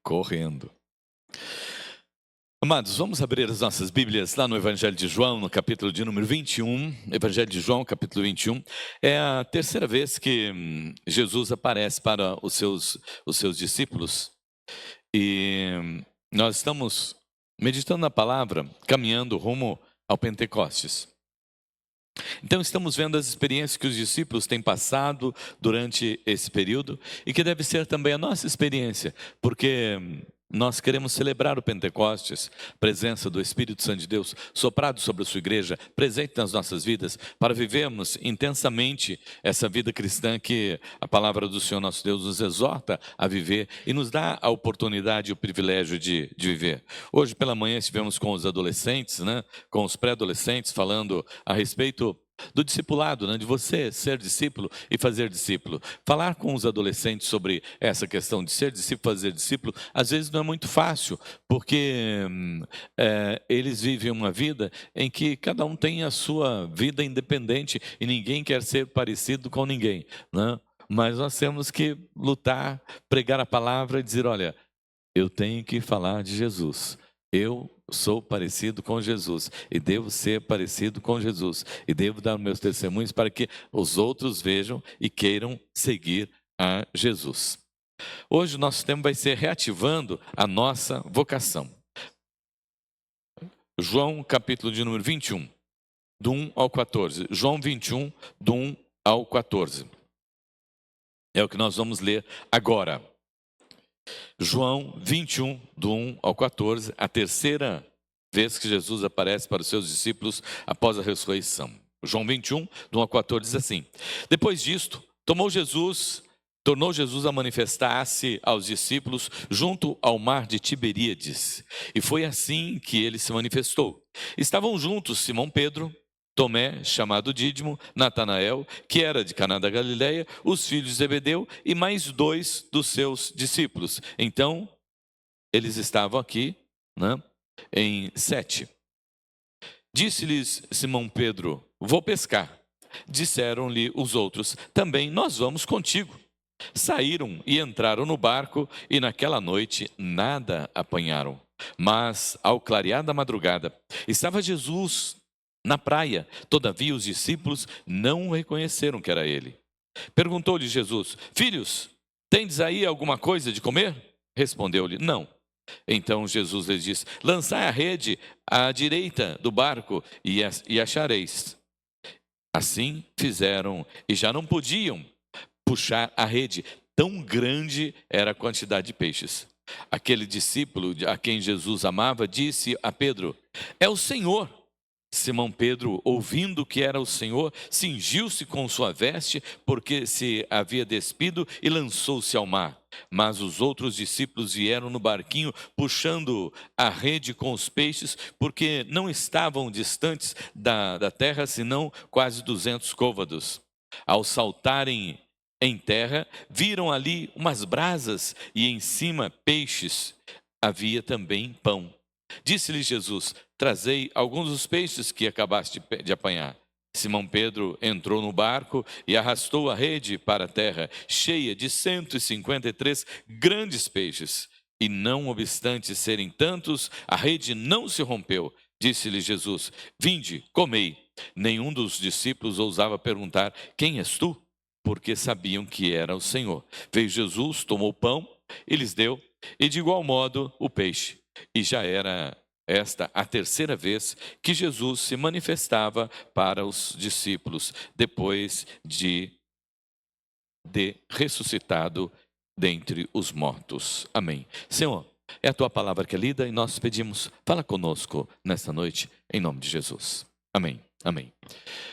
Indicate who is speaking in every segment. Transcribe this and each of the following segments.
Speaker 1: correndo. Amados, vamos abrir as nossas Bíblias lá no Evangelho de João, no capítulo de número 21. Evangelho de João, capítulo 21. É a terceira vez que Jesus aparece para os seus discípulos. E nós estamos meditando na palavra, caminhando rumo ao Pentecostes. Então estamos vendo as experiências que os discípulos têm passado durante esse período e que deve ser também a nossa experiência, porque nós queremos celebrar o Pentecostes, presença do Espírito Santo de Deus soprado sobre a sua igreja, presente nas nossas vidas, para vivermos intensamente essa vida cristã que a palavra do Senhor nosso Deus nos exorta a viver e nos dá a oportunidade e o privilégio de viver. Hoje pela manhã estivemos com os adolescentes, com os pré-adolescentes, falando a respeito do discipulado, de você ser discípulo e fazer discípulo. Falar com os adolescentes sobre essa questão de ser discípulo, fazer discípulo, às vezes não é muito fácil, porque eles vivem uma vida em que cada um tem a sua vida independente e ninguém quer ser parecido com ninguém, Mas nós temos que lutar, pregar a palavra e dizer, olha, eu tenho que falar de Jesus. Eu sou parecido com Jesus e devo ser parecido com Jesus e devo dar meus testemunhos para que os outros vejam e queiram seguir a Jesus. Hoje o nosso tema vai ser reativando a nossa vocação. João capítulo de número 21, do 1 ao 14. João 21, do 1 ao 14. É o que nós vamos ler agora. João 21, do 1 ao 14, a terceira vez que Jesus aparece para os seus discípulos após a ressurreição. João 21, do 1 ao 14 diz assim: Depois disto, tornou Jesus a manifestar-se aos discípulos junto ao mar de Tiberíades. E foi assim que ele se manifestou. Estavam juntos Simão Pedro, Tomé, chamado Dídimo, Natanael, que era de Caná da Galileia, os filhos de Zebedeu e mais 2 dos seus discípulos. Então, eles estavam aqui, em 7. Disse-lhes Simão Pedro, vou pescar. Disseram-lhe os outros, também nós vamos contigo. Saíram e entraram no barco e naquela noite nada apanharam. Mas, ao clarear da madrugada, estava Jesus na praia, todavia os discípulos não reconheceram que era ele. Perguntou-lhe Jesus, filhos, tendes aí alguma coisa de comer? Respondeu-lhe, não. Então Jesus lhes disse, lançai a rede à direita do barco e achareis. Assim fizeram e já não podiam puxar a rede, tão grande era a quantidade de peixes. Aquele discípulo a quem Jesus amava disse a Pedro, é o Senhor. Simão Pedro, ouvindo que era o Senhor, cingiu-se com sua veste, porque se havia despido, e lançou-se ao mar. Mas os outros discípulos vieram no barquinho, puxando a rede com os peixes, porque não estavam distantes da terra, senão quase 200 côvados. Ao saltarem em terra, viram ali umas brasas, e em cima peixes. Havia também pão. Disse-lhe Jesus, trazei alguns dos peixes que acabaste de apanhar. Simão Pedro entrou no barco e arrastou a rede para a terra, cheia de 153 grandes peixes. E não obstante serem tantos, a rede não se rompeu. Disse-lhe Jesus, vinde, comei. Nenhum dos discípulos ousava perguntar, quem és tu? Porque sabiam que era o Senhor. Veio Jesus, tomou o pão e lhes deu, e de igual modo o peixe. E já era esta a terceira vez que Jesus se manifestava para os discípulos, depois de ressuscitado dentre os mortos. Amém. Senhor, é a tua palavra que é lida e nós pedimos, fala conosco nesta noite, em nome de Jesus. Amém. Amém.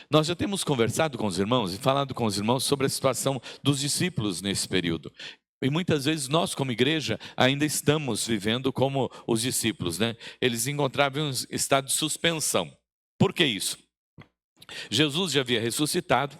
Speaker 1: Nós já temos conversado com os irmãos e falado com os irmãos sobre a situação dos discípulos nesse período. E muitas vezes nós, como igreja, ainda estamos vivendo como os discípulos, Eles encontravam um estado de suspensão. Por que isso? Jesus já havia ressuscitado,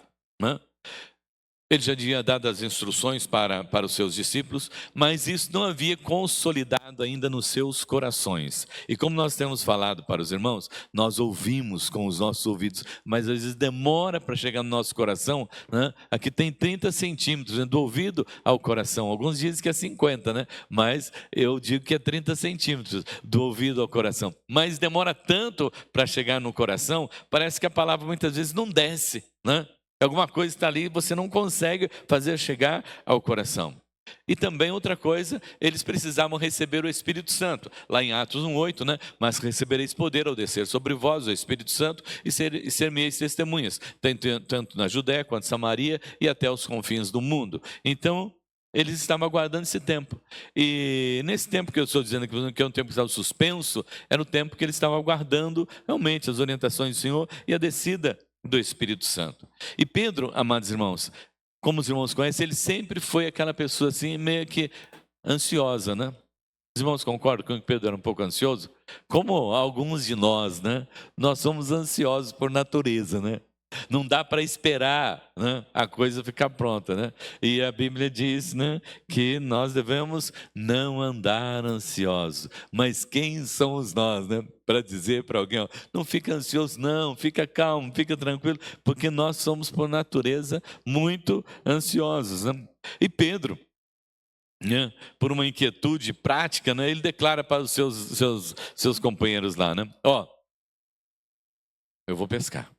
Speaker 1: Ele já tinha dado as instruções para os seus discípulos, mas isso não havia consolidado ainda nos seus corações. E como nós temos falado para os irmãos, nós ouvimos com os nossos ouvidos, mas às vezes demora para chegar no nosso coração, né? Aqui tem 30 centímetros, né? Do ouvido ao coração. Alguns dizem que é 50, né? Mas eu digo que é 30 centímetros do ouvido ao coração. Mas demora tanto para chegar no coração, parece que a palavra muitas vezes não desce, né? Alguma coisa está ali e você não consegue fazer chegar ao coração. E também outra coisa, eles precisavam receber o Espírito Santo. Lá em Atos 1:8, né? Mas recebereis poder ao descer sobre vós o Espírito Santo e ser-me-eis testemunhas, tanto na Judéia quanto Samaria e até os confins do mundo. Então, eles estavam aguardando esse tempo. E nesse tempo que eu estou dizendo que é um tempo que estava suspenso, era o tempo que eles estavam aguardando realmente as orientações do Senhor e a descida do Espírito Santo. E Pedro, amados irmãos, como os irmãos conhecem, ele sempre foi aquela pessoa assim, meio que ansiosa, né? Os irmãos concordam que Pedro era um pouco ansioso? Como alguns de nós, né? Nós somos ansiosos por natureza, né? Não dá para esperar, né, a coisa ficar pronta, né? E a Bíblia diz, né, que nós devemos não andar ansiosos. Mas quem somos nós, né, para dizer para alguém, ó, não fica ansioso não, fica calmo, fica tranquilo, porque nós somos por natureza muito ansiosos, né? E Pedro, né, por uma inquietude prática, né, ele declara para os seus companheiros lá, né? Ó, eu vou pescar.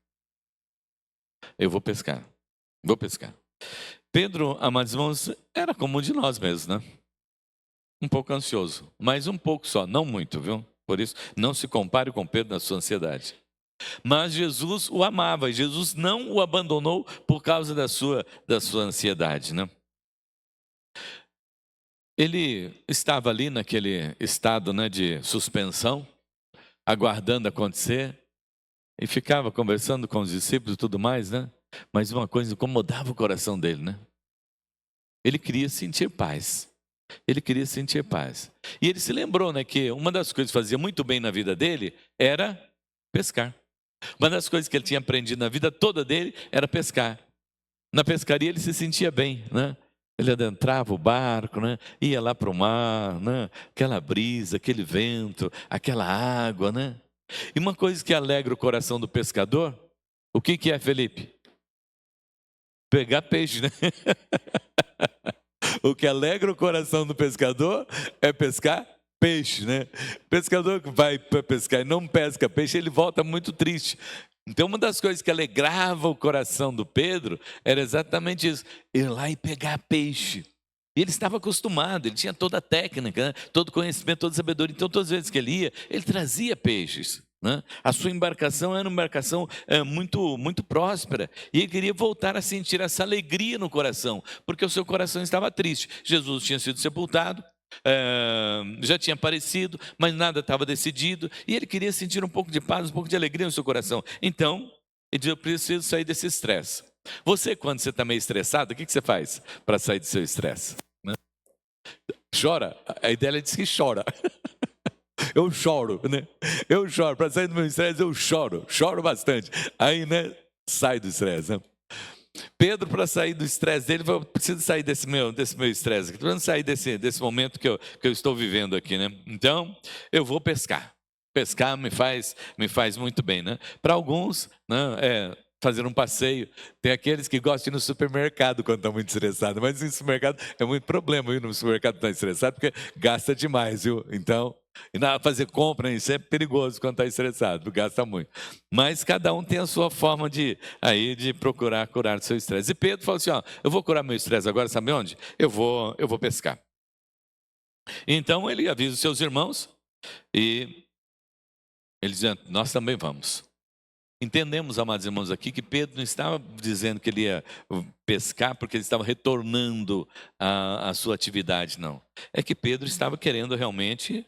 Speaker 1: Eu vou pescar. Vou pescar. Pedro, amados irmãos, era como um de nós mesmos, né? Um pouco ansioso, mas um pouco só, não muito, viu? Por isso, não se compare com Pedro na sua ansiedade. Mas Jesus o amava, e Jesus não o abandonou por causa da sua ansiedade, né? Ele estava ali naquele estado, né, de suspensão, aguardando acontecer, e ficava conversando com os discípulos e tudo mais, né? Mas uma coisa incomodava o coração dele, né? Ele queria sentir paz. Ele queria sentir paz. E ele se lembrou, né, que uma das coisas que fazia muito bem na vida dele era pescar. Uma das coisas que ele tinha aprendido na vida toda dele era pescar. Na pescaria ele se sentia bem, né? Ele adentrava o barco, né? Ia lá para o mar, né? Aquela brisa, aquele vento, aquela água, né? E uma coisa que alegra o coração do pescador, o que é, Felipe? Pegar peixe, né? O que alegra o coração do pescador é pescar peixe, né? Pescador que vai para pescar e não pesca peixe, ele volta muito triste. Então, uma das coisas que alegrava o coração do Pedro era exatamente isso: ir lá e pegar peixe. E ele estava acostumado, ele tinha toda a técnica, né? Todo o conhecimento, toda a sabedoria. Então, todas as vezes que ele ia, ele trazia peixes, né? A sua embarcação era uma embarcação muito, muito próspera. E ele queria voltar a sentir essa alegria no coração, porque o seu coração estava triste. Jesus tinha sido sepultado, já tinha aparecido, mas nada estava decidido. E ele queria sentir um pouco de paz, um pouco de alegria no seu coração. Então, ele disse: eu preciso sair desse estresse. Você, quando você está meio estressado, o que você faz para sair do seu estresse? Chora? A ideia diz que chora. Eu choro, né? Eu choro. Para sair do meu estresse, eu choro bastante. Aí, né, sai do estresse, né? Pedro, para sair do estresse dele, falou: preciso sair desse meu estresse aqui, preciso sair desse momento que eu estou vivendo aqui, né? Então, eu vou pescar. Pescar me faz muito bem, né? Para alguns, né, fazer um passeio. Tem aqueles que gostam de ir no supermercado quando estão muito estressados, mas no supermercado é muito problema ir no supermercado estar estressado, porque gasta demais, viu? Então, fazer compra, isso é perigoso quando está estressado, gasta muito. Mas cada um tem a sua forma de procurar curar o seu estresse. E Pedro falou assim: ó, eu vou curar meu estresse agora, sabe onde? Eu vou pescar. Então ele avisa os seus irmãos e eles dizem: nós também vamos. Entendemos, amados irmãos, aqui que Pedro não estava dizendo que ele ia pescar porque ele estava retornando à sua atividade, não. É que Pedro estava querendo realmente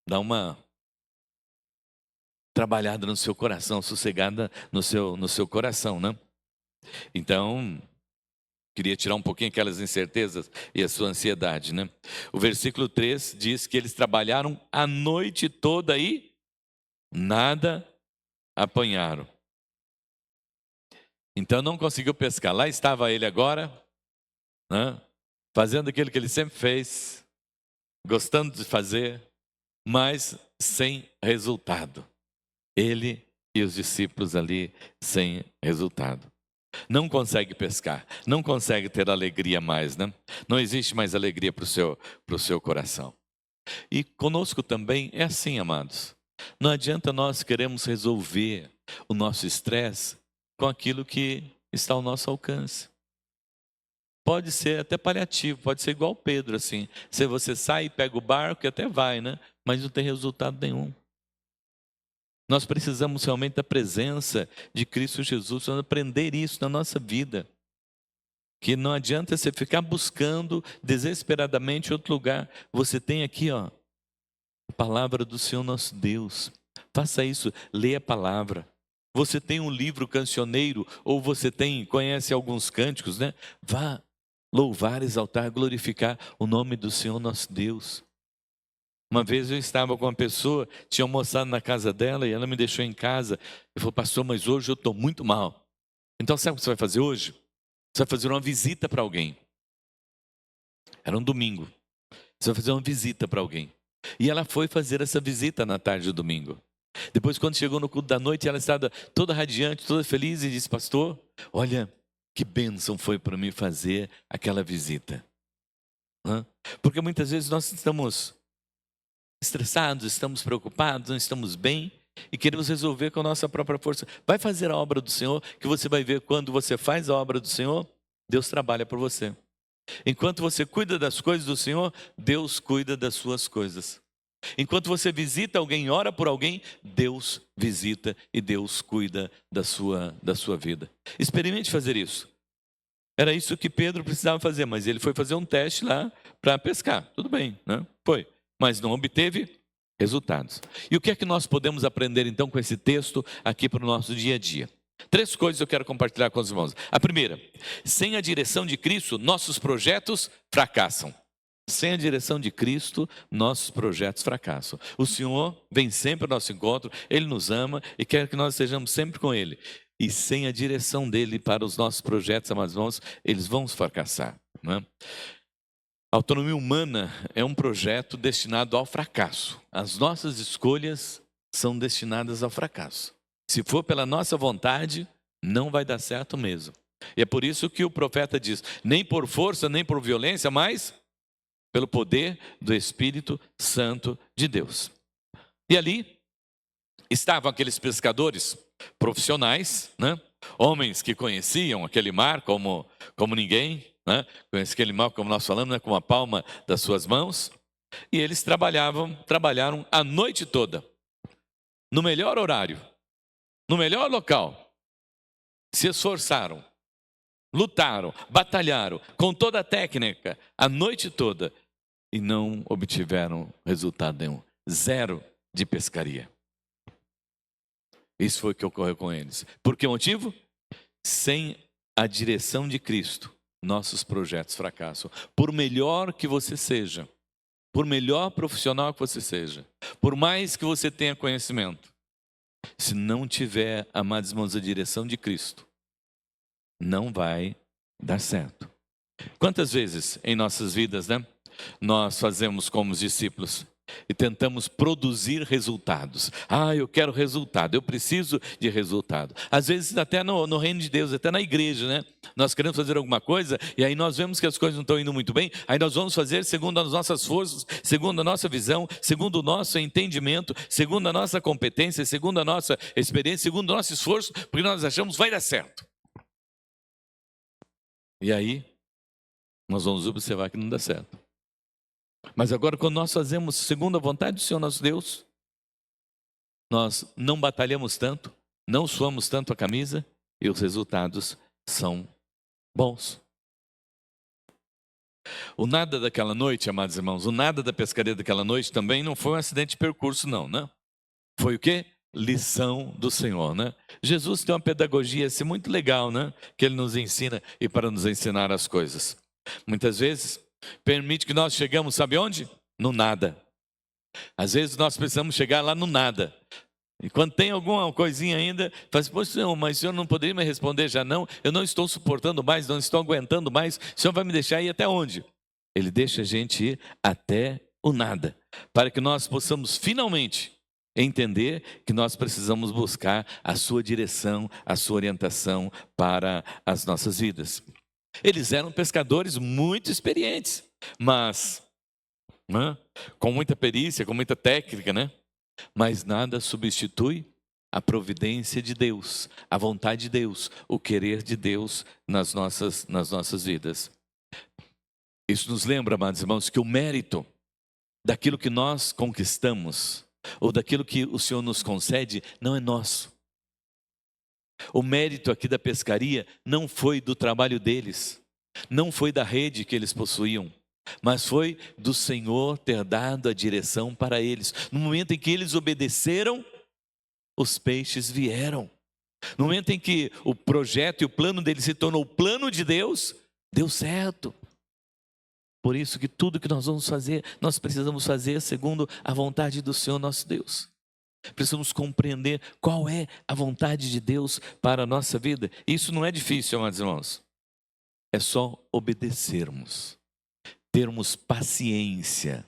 Speaker 1: dar uma trabalhada no seu coração, sossegada no seu coração, né? Então, queria tirar um pouquinho aquelas incertezas e a sua ansiedade, né? O versículo 3 diz que eles trabalharam a noite toda e nada apanharam. Então não conseguiu pescar. Lá estava ele agora, né? Fazendo aquilo que ele sempre fez, gostando de fazer, mas sem resultado. Ele e os discípulos ali sem resultado. Não consegue pescar, não consegue ter alegria mais, né? Não existe mais alegria para o seu coração. E conosco também é assim, amados. Não adianta nós queremos resolver o nosso estresse com aquilo que está ao nosso alcance. Pode ser até paliativo, pode ser igual Pedro, assim. Se você sai e pega o barco, até vai, né? Mas não tem resultado nenhum. Nós precisamos realmente da presença de Cristo Jesus, precisamos aprender isso na nossa vida. Que não adianta você ficar buscando desesperadamente outro lugar. Você tem aqui, ó, a palavra do Senhor nosso Deus. Faça isso, leia a palavra. Você tem um livro cancioneiro, ou você conhece alguns cânticos, né? Vá louvar, exaltar, glorificar o nome do Senhor nosso Deus. Uma vez eu estava com uma pessoa, tinha almoçado na casa dela e ela me deixou em casa. Eu falei, pastor, mas hoje eu estou muito mal. Então sabe o que você vai fazer hoje? Você vai fazer uma visita para alguém. Era um domingo. Você vai fazer uma visita para alguém. E ela foi fazer essa visita na tarde do domingo. Depois, quando chegou no culto da noite, ela estava toda radiante, toda feliz e disse, pastor, olha, que bênção foi para mim fazer aquela visita. Porque muitas vezes nós estamos estressados, estamos preocupados, não estamos bem e queremos resolver com a nossa própria força. Vai fazer a obra do Senhor, que você vai ver quando você faz a obra do Senhor, Deus trabalha por você. Enquanto você cuida das coisas do Senhor, Deus cuida das suas coisas. Enquanto você visita alguém, ora por alguém, Deus visita e Deus cuida da sua vida. Experimente fazer isso. Era isso que Pedro precisava fazer, mas ele foi fazer um teste lá para pescar. Tudo bem, né? Foi. Mas não obteve resultados. E o que é que nós podemos aprender então com esse texto aqui para o nosso dia a dia? 3 coisas eu quero compartilhar com os irmãos. A primeira, sem a direção de Cristo, nossos projetos fracassam. Sem a direção de Cristo, nossos projetos fracassam. O Senhor vem sempre ao nosso encontro, Ele nos ama e quer que nós estejamos sempre com Ele. E sem a direção dEle para os nossos projetos, amados irmãos, eles vão fracassar, não é? A autonomia humana é um projeto destinado ao fracasso. As nossas escolhas são destinadas ao fracasso. Se for pela nossa vontade, não vai dar certo mesmo. E é por isso que o profeta diz, nem por força, nem por violência, mas pelo poder do Espírito Santo de Deus. E ali estavam aqueles pescadores profissionais, né? Homens que conheciam aquele mar como ninguém, né? Conhece aquele mar, como nós falamos, né? Com a palma das suas mãos. E eles trabalharam a noite toda, no melhor horário, no melhor local. Se esforçaram, lutaram, batalharam com toda a técnica a noite toda e não obtiveram resultado nenhum. 0 de pescaria. Isso foi o que ocorreu com eles. Por que motivo? Sem a direção de Cristo, nossos projetos fracassam. Por melhor que você seja, por melhor profissional que você seja, por mais que você tenha conhecimento, se não tiver, amados irmãos, a direção de Cristo, não vai dar certo. Quantas vezes em nossas vidas, né, nós fazemos como os discípulos e tentamos produzir resultados. Eu quero resultado, eu preciso de resultado. Às vezes até no reino de Deus, até na igreja, né? Nós queremos fazer alguma coisa e aí nós vemos que as coisas não estão indo muito bem, aí nós vamos fazer segundo as nossas forças, segundo a nossa visão, segundo o nosso entendimento, segundo a nossa competência, segundo a nossa experiência, segundo o nosso esforço, porque nós achamos que vai dar certo. E aí nós vamos observar que não dá certo. Mas agora, quando nós fazemos segundo a vontade do Senhor nosso Deus, nós não batalhamos tanto, não suamos tanto a camisa e os resultados são bons. O nada daquela noite, amados irmãos, o nada da pescaria daquela noite também não foi um acidente de percurso, não, né? Foi o quê? Lição do Senhor, né? Jesus tem uma pedagogia assim, muito legal, né? Que Ele nos ensina e para nos ensinar as coisas. Muitas vezes permite que nós chegamos, sabe onde? No nada. Às vezes nós precisamos chegar lá no nada. E quando tem alguma coisinha ainda, fala assim, poxa, senhor, mas o senhor não poderia me responder já não? Eu não estou suportando mais, não estou aguentando mais. O senhor vai me deixar ir até onde? Ele deixa a gente ir até o nada, para que nós possamos finalmente entender que nós precisamos buscar a sua direção, a sua orientação para as nossas vidas. Eles eram pescadores muito experientes, mas com muita perícia, com muita técnica, né? Mas nada substitui a providência de Deus, a vontade de Deus, o querer de Deus nas nossas vidas. Isso nos lembra, amados irmãos, que o mérito daquilo que nós conquistamos, ou daquilo que o Senhor nos concede, não é nosso. O mérito aqui da pescaria não foi do trabalho deles, não foi da rede que eles possuíam, mas foi do Senhor ter dado a direção para eles. No momento em que eles obedeceram, os peixes vieram. No momento em que o projeto e o plano deles se tornou o plano de Deus, deu certo. Por isso que tudo que nós vamos fazer, nós precisamos fazer segundo a vontade do Senhor nosso Deus. Precisamos compreender qual é a vontade de Deus para a nossa vida. Isso não é difícil, amados irmãos. É só obedecermos, termos paciência,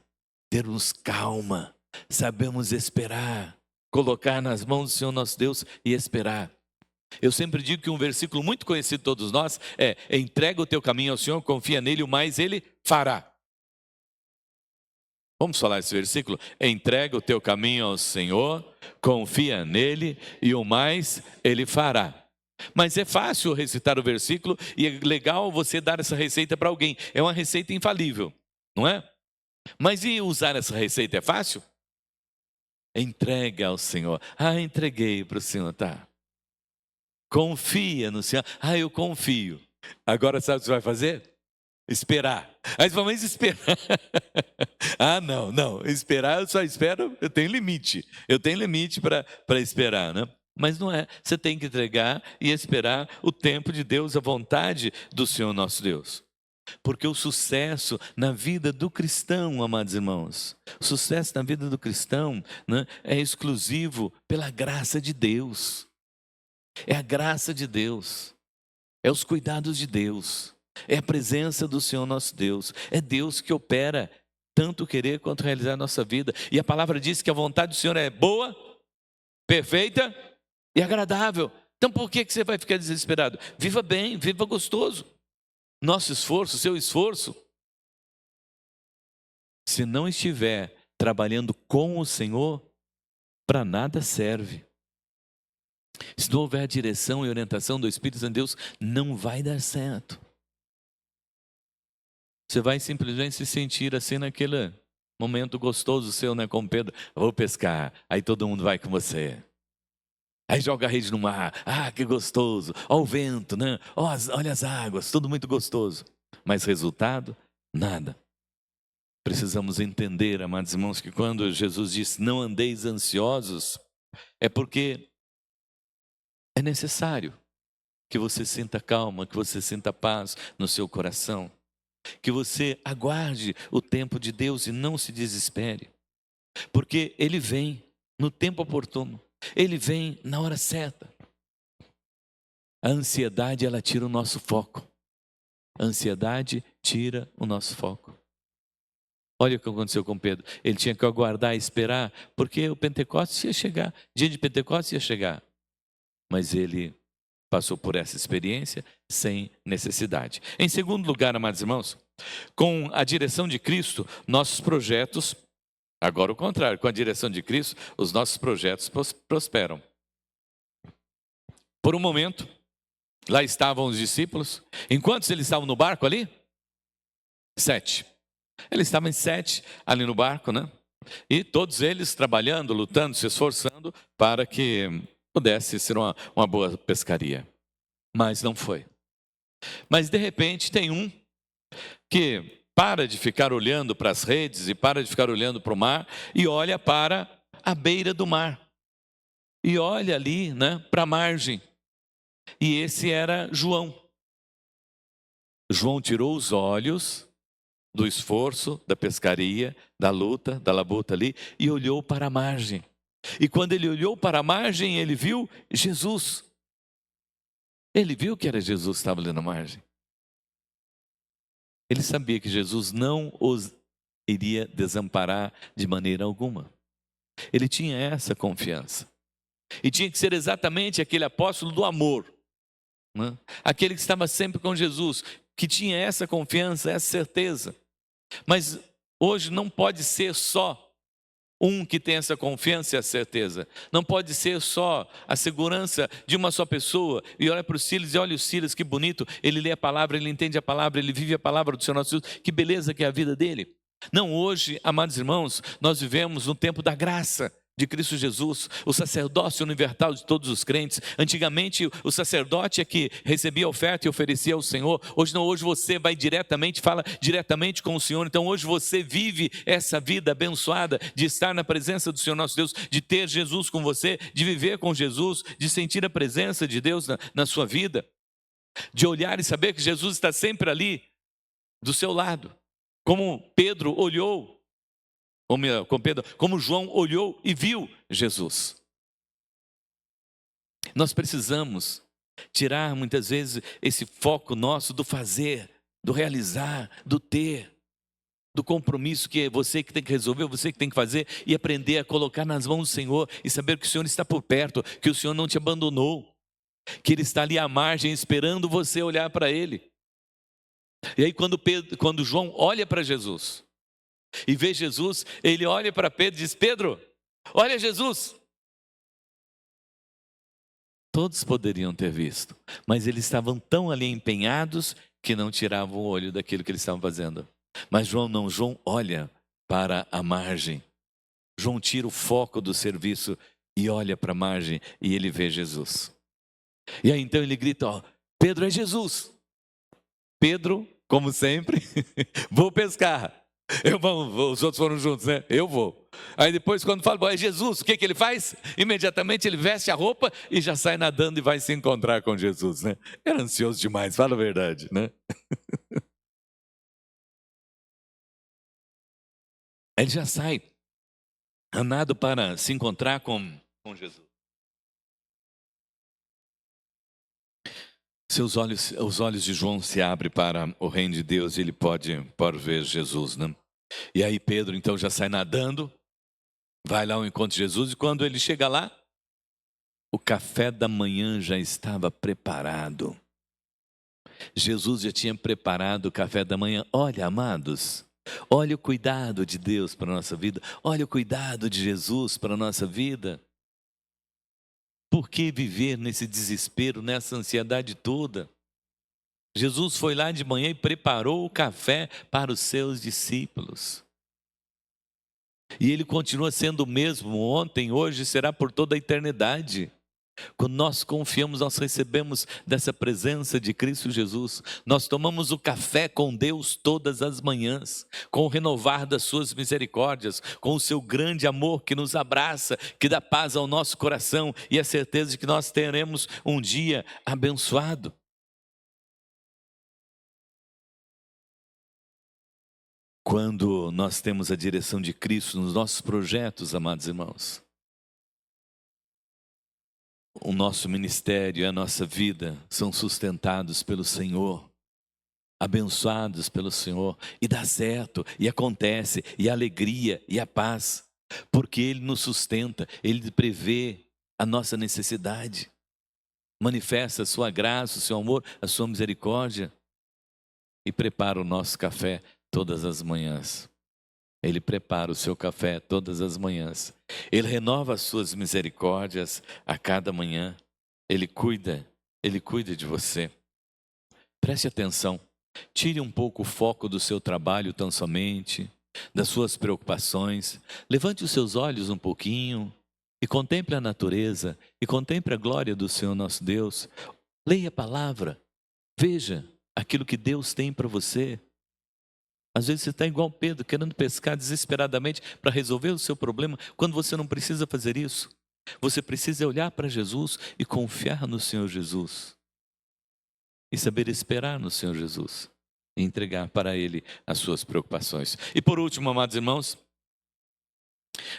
Speaker 1: termos calma, sabemos esperar, colocar nas mãos do Senhor nosso Deus e esperar. Eu sempre digo que um versículo muito conhecido de todos nós é: entrega o teu caminho ao Senhor, confia nele, o mais ele fará. Vamos falar esse versículo? Entrega o teu caminho ao Senhor, confia nele e o mais ele fará. Mas é fácil recitar o versículo e é legal você dar essa receita para alguém. É uma receita infalível, não é? Mas e usar essa receita é fácil? Entrega ao Senhor. Entreguei para o Senhor, tá? Confia no Senhor. Eu confio. Agora sabe o que você vai fazer? Esperar. Aí você fala, mas esperar. Não. Esperar, eu só espero, eu tenho limite. Eu tenho limite para esperar, né? Mas não é. Você tem que entregar e esperar o tempo de Deus, a vontade do Senhor nosso Deus. Porque o sucesso na vida do cristão, amados irmãos, o sucesso na vida do cristão, né, é exclusivo pela graça de Deus. É a graça de Deus, é os cuidados de Deus, é a presença do Senhor nosso Deus. É Deus que opera tanto querer quanto realizar a nossa vida. E a palavra diz que a vontade do Senhor é boa, perfeita e agradável. Então por que você vai ficar desesperado? Viva bem, viva gostoso. Nosso esforço, seu esforço, se não estiver trabalhando com o Senhor, para nada serve. Se não houver direção e orientação do Espírito Santo de Deus, não vai dar certo. Você vai simplesmente se sentir assim naquele momento gostoso seu, né, como Pedro. Vou pescar, aí todo mundo vai com você. Aí joga a rede no mar, que gostoso. Ó o vento, né? Olha as águas, tudo muito gostoso. Mas resultado? Nada. Precisamos entender, amados irmãos, que quando Jesus disse não andeis ansiosos, é porque é necessário que você sinta calma, que você sinta paz no seu coração, que você aguarde o tempo de Deus e não se desespere, porque Ele vem no tempo oportuno, Ele vem na hora certa. A ansiedade, ela tira o nosso foco. A ansiedade tira o nosso foco. Olha o que aconteceu com Pedro. Ele tinha que aguardar e esperar, porque o Pentecostes ia chegar, dia de Pentecostes ia chegar. Mas ele passou por essa experiência sem necessidade. Em segundo lugar, amados irmãos, com a direção de Cristo, nossos projetos, agora o contrário, com a direção de Cristo, os nossos projetos prosperam. Por um momento, lá estavam os discípulos. Em quantos eles estavam no barco ali? 7. Eles estavam em 7 ali no barco, né? E todos eles trabalhando, lutando, se esforçando para que pudesse ser uma boa pescaria. Mas não foi. Mas de repente tem um que para de ficar olhando para as redes e para de ficar olhando para o mar e olha para a beira do mar. E olha ali, né, para a margem. E esse era João. João tirou os olhos do esforço, da pescaria, da luta, da labuta ali, e olhou para a margem. E quando ele olhou para a margem, ele viu Jesus. Ele viu que era Jesus que estava ali na margem. Ele sabia que Jesus não os iria desamparar de maneira alguma. Ele tinha essa confiança. E tinha que ser exatamente aquele apóstolo do amor, né? Aquele que estava sempre com Jesus, que tinha essa confiança, essa certeza. Mas hoje não pode ser só um que tem essa confiança e a certeza. Não pode ser só a segurança de uma só pessoa. E olha para o Silas e olha o Silas, que bonito. Ele lê a palavra, ele entende a palavra, ele vive a palavra do Senhor nosso Deus. Que beleza que é a vida dele. Não, hoje, amados irmãos, nós vivemos no tempo da graça de Cristo Jesus, o sacerdócio universal de todos os crentes. Antigamente o sacerdote é que recebia a oferta e oferecia ao Senhor. Hoje não, hoje você vai diretamente, fala diretamente com o Senhor. Então hoje você vive essa vida abençoada de estar na presença do Senhor nosso Deus, de ter Jesus com você, de viver com Jesus, de sentir a presença de Deus na sua vida, de olhar e saber que Jesus está sempre ali do seu lado. Como Pedro olhou, como João olhou e viu Jesus. Nós precisamos tirar muitas vezes esse foco nosso do fazer, do realizar, do ter, do compromisso que é você que tem que resolver, você que tem que fazer, e aprender a colocar nas mãos do Senhor e saber que o Senhor está por perto, que o Senhor não te abandonou, que Ele está ali à margem esperando você olhar para Ele. E aí quando João olha para Jesus e vê Jesus, ele olha para Pedro e diz: Pedro, olha Jesus. Todos poderiam ter visto, mas eles estavam tão ali empenhados que não tiravam o olho daquilo que eles estavam fazendo. Mas João não, João olha para a margem. João tira o foco do serviço e olha para a margem e ele vê Jesus. E aí então ele grita: ó, Pedro, é Jesus. Pedro, como sempre, vou pescar. Os outros foram juntos, né? Eu vou. Aí depois, quando fala, é Jesus, o que ele faz? Imediatamente ele veste a roupa e já sai nadando e vai se encontrar com Jesus, né? Era ansioso demais, fala a verdade, né? Ele já sai andado para se encontrar com Jesus. Os olhos de João se abrem para o reino de Deus e ele pode ver Jesus, né? E aí Pedro então já sai nadando, vai lá ao encontro de Jesus, e quando ele chega lá, o café da manhã já estava preparado. Jesus já tinha preparado o café da manhã. Olha, amados, olha o cuidado de Deus para a nossa vida, olha o cuidado de Jesus para a nossa vida. Por que viver nesse desespero, nessa ansiedade toda? Jesus foi lá de manhã e preparou o café para os seus discípulos. E ele continua sendo o mesmo ontem, hoje, será por toda a eternidade. Quando nós confiamos, nós recebemos dessa presença de Cristo Jesus. Nós tomamos o café com Deus todas as manhãs, com o renovar das suas misericórdias, com o seu grande amor que nos abraça, que dá paz ao nosso coração e a certeza de que nós teremos um dia abençoado. Quando nós temos a direção de Cristo nos nossos projetos, amados irmãos, o nosso ministério e a nossa vida são sustentados pelo Senhor, abençoados pelo Senhor, e dá certo, e acontece, e a alegria, e a paz, porque Ele nos sustenta, Ele prevê a nossa necessidade, manifesta a sua graça, o seu amor, a sua misericórdia, e prepara o nosso café todas as manhãs. Ele prepara o seu café todas as manhãs. Ele renova as suas misericórdias a cada manhã. Ele cuida de você. Preste atenção. Tire um pouco o foco do seu trabalho tão somente, das suas preocupações. Levante os seus olhos um pouquinho e contemple a natureza e contemple a glória do Senhor nosso Deus. Leia a palavra. Veja aquilo que Deus tem para você. Às vezes você está igual Pedro, querendo pescar desesperadamente para resolver o seu problema, quando você não precisa fazer isso. Você precisa olhar para Jesus e confiar no Senhor Jesus. E saber esperar no Senhor Jesus. E entregar para Ele as suas preocupações. E por último, amados irmãos,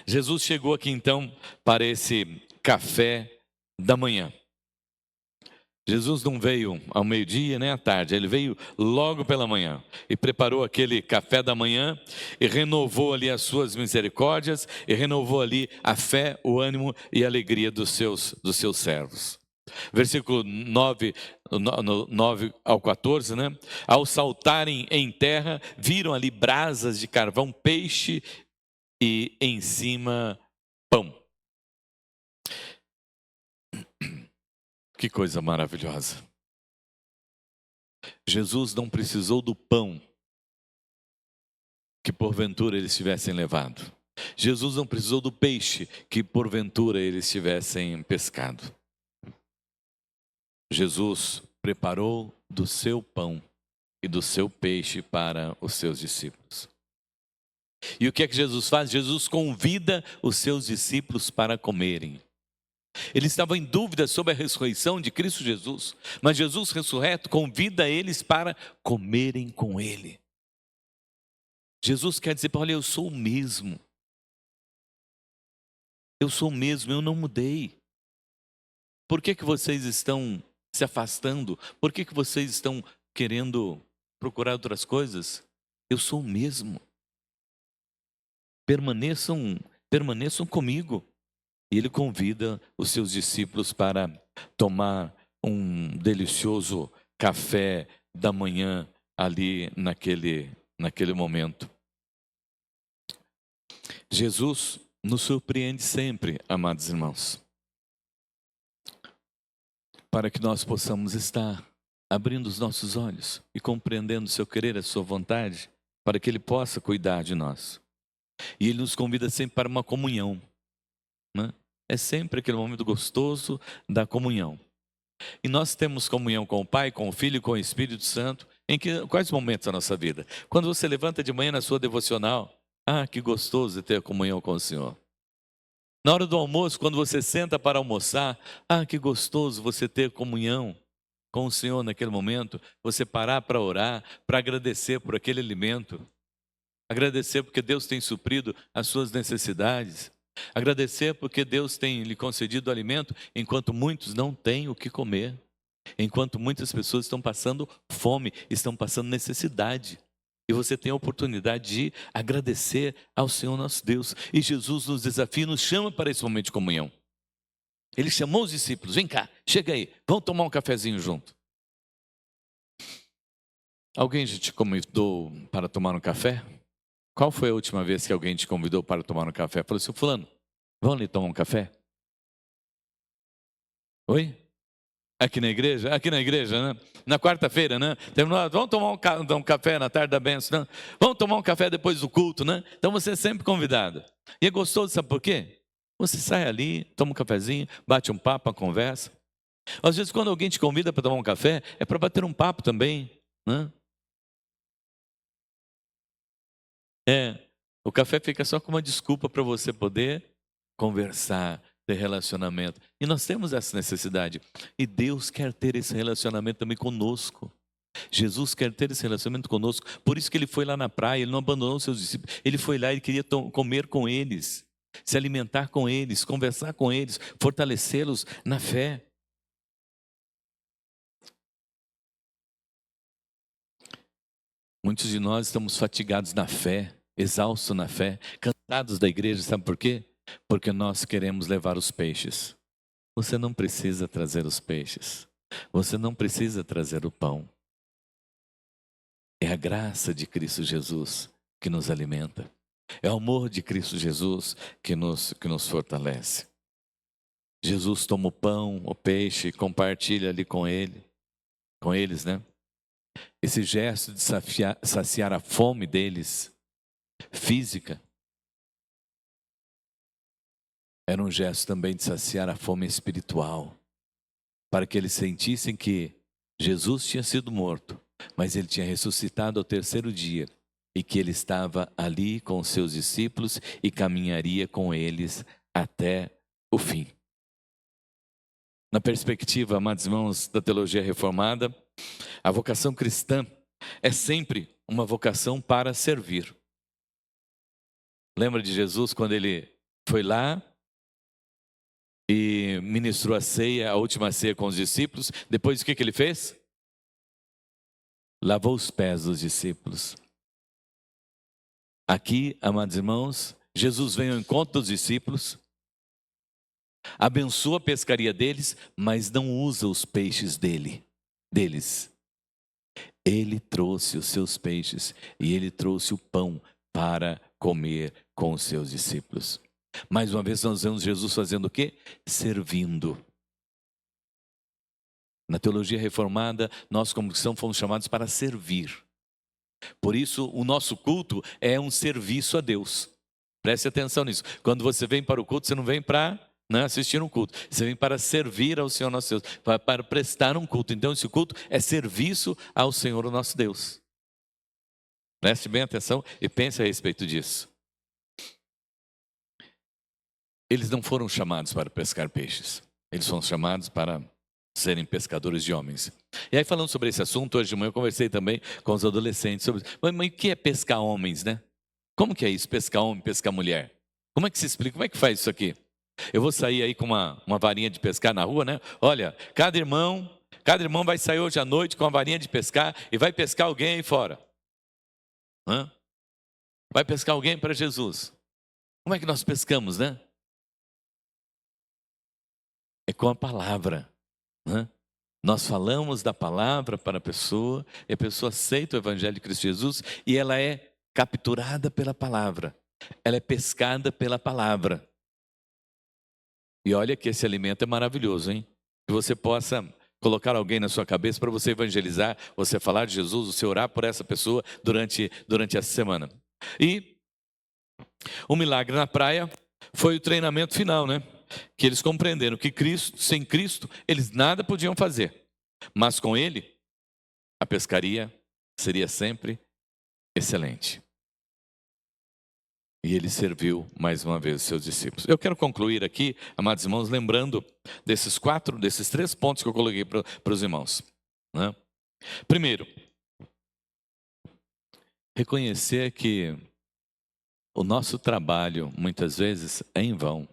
Speaker 1: Jesus chegou aqui então para esse café da manhã. Jesus não veio ao meio-dia nem à tarde, ele veio logo pela manhã e preparou aquele café da manhã e renovou ali as suas misericórdias e renovou ali a fé, o ânimo e a alegria dos seus servos. Versículo 9 ao 14, né? Ao saltarem em terra, viram ali brasas de carvão, peixe e em cima pão. Que coisa maravilhosa. Jesus não precisou do pão que porventura eles tivessem levado. Jesus não precisou do peixe que porventura eles tivessem pescado. Jesus preparou do seu pão e do seu peixe para os seus discípulos. E o que é que Jesus faz? Jesus convida os seus discípulos para comerem. Eles estavam em dúvida sobre a ressurreição de Cristo Jesus, mas Jesus ressurreto convida eles para comerem com Ele. Jesus quer dizer, olha, eu sou o mesmo. Eu sou o mesmo, eu não mudei. Por que vocês estão se afastando? Por que vocês estão querendo procurar outras coisas? Eu sou o mesmo. Permaneçam comigo. E ele convida os seus discípulos para tomar um delicioso café da manhã ali naquele momento. Jesus nos surpreende sempre, amados irmãos, para que nós possamos estar abrindo os nossos olhos e compreendendo o seu querer, a sua vontade, para que ele possa cuidar de nós. E ele nos convida sempre para uma comunhão, né? É sempre aquele momento gostoso da comunhão. E nós temos comunhão com o Pai, com o Filho e com o Espírito Santo. Quais momentos da nossa vida? Quando você levanta de manhã na sua devocional, que gostoso ter comunhão com o Senhor. Na hora do almoço, quando você senta para almoçar, que gostoso você ter comunhão com o Senhor naquele momento. Você parar para orar, para agradecer por aquele alimento. Agradecer porque Deus tem suprido as suas necessidades. Agradecer porque Deus tem lhe concedido alimento, enquanto muitos não têm o que comer. Enquanto muitas pessoas estão passando fome, estão passando necessidade. E você tem a oportunidade de agradecer ao Senhor nosso Deus. E Jesus nos desafia, nos chama para esse momento de comunhão. Ele chamou os discípulos, vem cá, chega aí, vamos tomar um cafezinho junto. Alguém já te convidou para tomar um café? Qual foi a última vez que alguém te convidou para tomar um café? Falou assim, fulano, vamos ali tomar um café? Oi? Aqui na igreja, né? Na quarta-feira, né? Vamos tomar um café na tarde da bênção, né? Vamos tomar um café depois do culto, né? Então você é sempre convidado. E é gostoso, sabe por quê? Você sai ali, toma um cafezinho, bate um papo, uma conversa. Às vezes quando alguém te convida para tomar um café, é para bater um papo também, né? O café fica só como uma desculpa para você poder conversar, ter relacionamento. E nós temos essa necessidade. E Deus quer ter esse relacionamento também conosco. Jesus quer ter esse relacionamento conosco. Por isso que ele foi lá na praia, ele não abandonou os seus discípulos. Ele foi lá e queria comer com eles, se alimentar com eles, conversar com eles, fortalecê-los na fé. Muitos de nós estamos fatigados na fé, exaustos na fé, cansados da igreja, sabe por quê? Porque nós queremos levar os peixes. Você não precisa trazer os peixes. Você não precisa trazer o pão. É a graça de Cristo Jesus que nos alimenta. É o amor de Cristo Jesus que nos fortalece. Jesus toma o pão, o peixe, compartilha ali com eles, né? Esse gesto de saciar a fome deles, física, era um gesto também de saciar a fome espiritual, para que eles sentissem que Jesus tinha sido morto, mas ele tinha ressuscitado ao terceiro dia, e que ele estava ali com os seus discípulos e caminharia com eles até o fim. Na perspectiva, amados irmãos, da teologia reformada, a vocação cristã é sempre uma vocação para servir. Lembra de Jesus quando ele foi lá e ministrou a ceia, a última ceia com os discípulos. Depois o que ele fez? Lavou os pés dos discípulos. Aqui, amados irmãos, Jesus vem ao encontro dos discípulos, abençoa a pescaria deles, mas não usa os peixes deles. Ele trouxe os seus peixes e ele trouxe o pão para comer com os seus discípulos. Mais uma vez nós vemos Jesus fazendo o quê? Servindo. Na teologia reformada, nós como cristãos fomos chamados para servir. Por isso, o nosso culto é um serviço a Deus. Preste atenção nisso. Quando você vem para o culto, você não vem para assistir um culto. Você vem para servir ao Senhor nosso Deus, para prestar um culto. Então, esse culto é serviço ao Senhor nosso Deus. Preste bem atenção e pense a respeito disso. Eles não foram chamados para pescar peixes. Eles foram chamados para serem pescadores de homens. E aí, falando sobre esse assunto, hoje de manhã eu conversei também com os adolescentes sobre isso. Mas o que é pescar homens, né? Como que é isso, pescar homem, pescar mulher? Como é que se explica? Como é que faz isso aqui? Eu vou sair aí com uma varinha de pescar na rua, né? Olha, cada irmão vai sair hoje à noite com uma varinha de pescar e vai pescar alguém aí fora. Vai pescar alguém para Jesus. Como é que nós pescamos, né? É com a palavra. Nós falamos da palavra para a pessoa, e a pessoa aceita o Evangelho de Cristo Jesus, e ela é capturada pela palavra, ela é pescada pela palavra. E olha que esse alimento é maravilhoso, hein? Que você possa colocar alguém na sua cabeça para você evangelizar, você falar de Jesus, você orar por essa pessoa durante essa semana. E o milagre na praia foi o treinamento final, né? Que eles compreenderam que sem Cristo, eles nada podiam fazer. Mas com Ele, a pescaria seria sempre excelente. E Ele serviu mais uma vez os seus discípulos. Eu quero concluir aqui, amados irmãos, lembrando desses 3 pontos que eu coloquei para os irmãos. Primeiro, reconhecer que o nosso trabalho, muitas vezes, é em vão.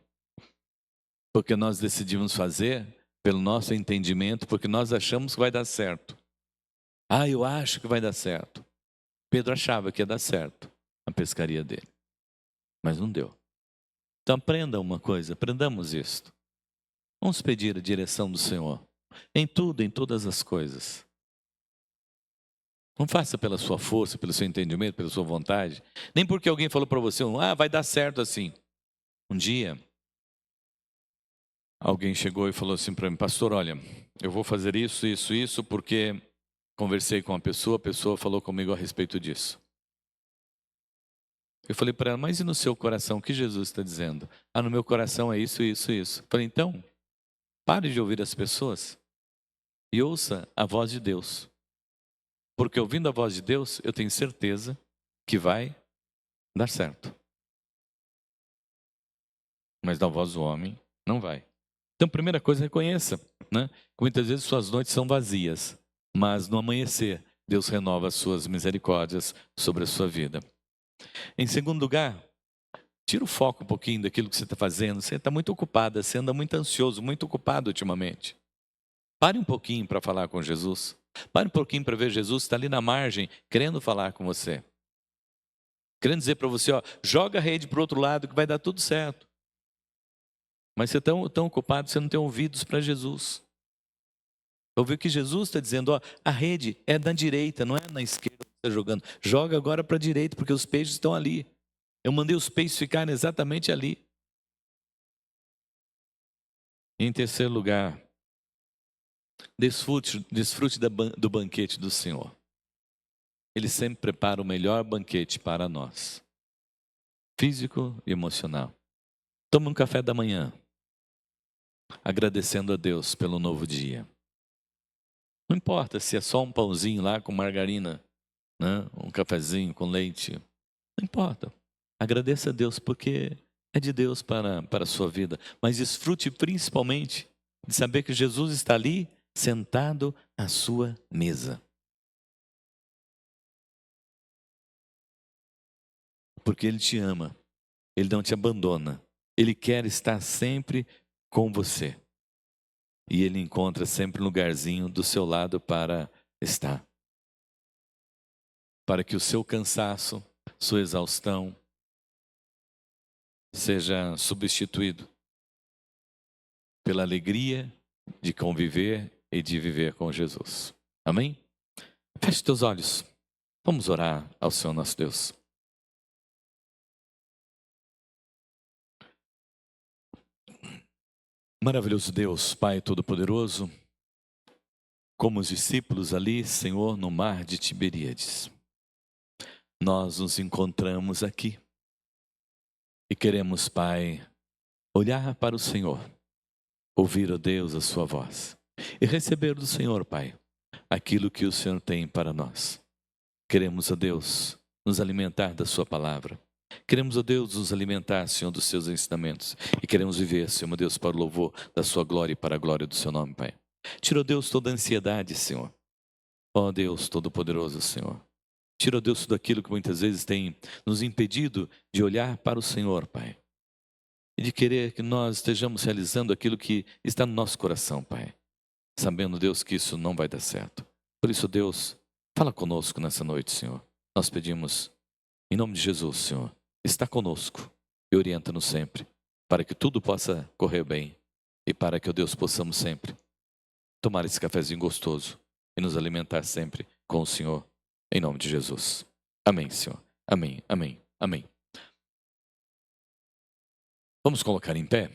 Speaker 1: Porque nós decidimos fazer pelo nosso entendimento, porque nós achamos que vai dar certo. Eu acho que vai dar certo. Pedro achava que ia dar certo a pescaria dele, mas não deu. Então aprenda uma coisa, aprendamos isto. Vamos pedir a direção do Senhor em tudo, em todas as coisas. Não faça pela sua força, pelo seu entendimento, pela sua vontade, nem porque alguém falou para você, vai dar certo assim. Um dia, alguém chegou e falou assim para mim: pastor, olha, eu vou fazer isso, porque conversei com a pessoa falou comigo a respeito disso. Eu falei para ela: mas e no seu coração, o que Jesus está dizendo? No meu coração é isso. Eu falei: então, pare de ouvir as pessoas e ouça a voz de Deus. Porque ouvindo a voz de Deus, eu tenho certeza que vai dar certo. Mas da voz do homem, não vai. Então, primeira coisa, reconheça, né? Que muitas vezes suas noites são vazias, mas no amanhecer, Deus renova as suas misericórdias sobre a sua vida. Em segundo lugar, tira o foco um pouquinho daquilo que você está fazendo. Você está muito ocupada, você anda muito ansioso, muito ocupado ultimamente. Pare um pouquinho para falar com Jesus. Pare um pouquinho para ver Jesus, está ali na margem, querendo falar com você. Querendo dizer para você, joga a rede para o outro lado que vai dar tudo certo. Mas você é tão ocupado, você não tem ouvidos para Jesus. Ouviu que Jesus está dizendo, a rede é na direita, não é na esquerda que você está jogando. Joga agora para a direita, porque os peixes estão ali. Eu mandei os peixes ficarem exatamente ali. Em terceiro lugar, desfrute do banquete do Senhor. Ele sempre prepara o melhor banquete para nós. Físico e emocional. Tome um café da manhã, agradecendo a Deus pelo novo dia. Não importa se é só um pãozinho lá com margarina, né? Um cafezinho com leite. Não importa. Agradeça a Deus porque é de Deus para a sua vida. Mas desfrute principalmente de saber que Jesus está ali sentado à sua mesa. Porque Ele te ama. Ele não te abandona. Ele quer estar sempre com você. E Ele encontra sempre um lugarzinho do seu lado para estar. Para que o seu cansaço, sua exaustão, seja substituído pela alegria de conviver e de viver com Jesus. Amém? Feche teus olhos. Vamos orar ao Senhor nosso Deus. Maravilhoso Deus, Pai Todo-Poderoso, como os discípulos ali, Senhor, no mar de Tiberíades, nós nos encontramos aqui e queremos, Pai, olhar para o Senhor, ouvir, ó Deus, a sua voz e receber do Senhor, Pai, aquilo que o Senhor tem para nós. Queremos, ó Deus, nos alimentar da sua palavra. Queremos, ó Deus, nos alimentar, Senhor, dos seus ensinamentos. E queremos viver, Senhor, Deus, para o louvor da sua glória e para a glória do seu nome, Pai. Tira, ó Deus, toda a ansiedade, Senhor. Ó Deus Todo-Poderoso, Senhor. Tira, ó Deus, tudo aquilo que muitas vezes tem nos impedido de olhar para o Senhor, Pai. E de querer que nós estejamos realizando aquilo que está no nosso coração, Pai. Sabendo, Deus, que isso não vai dar certo. Por isso, Deus, fala conosco nessa noite, Senhor. Nós pedimos, em nome de Jesus, Senhor, está conosco e orienta-nos sempre, para que tudo possa correr bem e para que, ó Deus, possamos sempre tomar esse cafezinho gostoso e nos alimentar sempre com o Senhor, em nome de Jesus. Amém, Senhor. Amém, amém, amém. Vamos colocar em pé?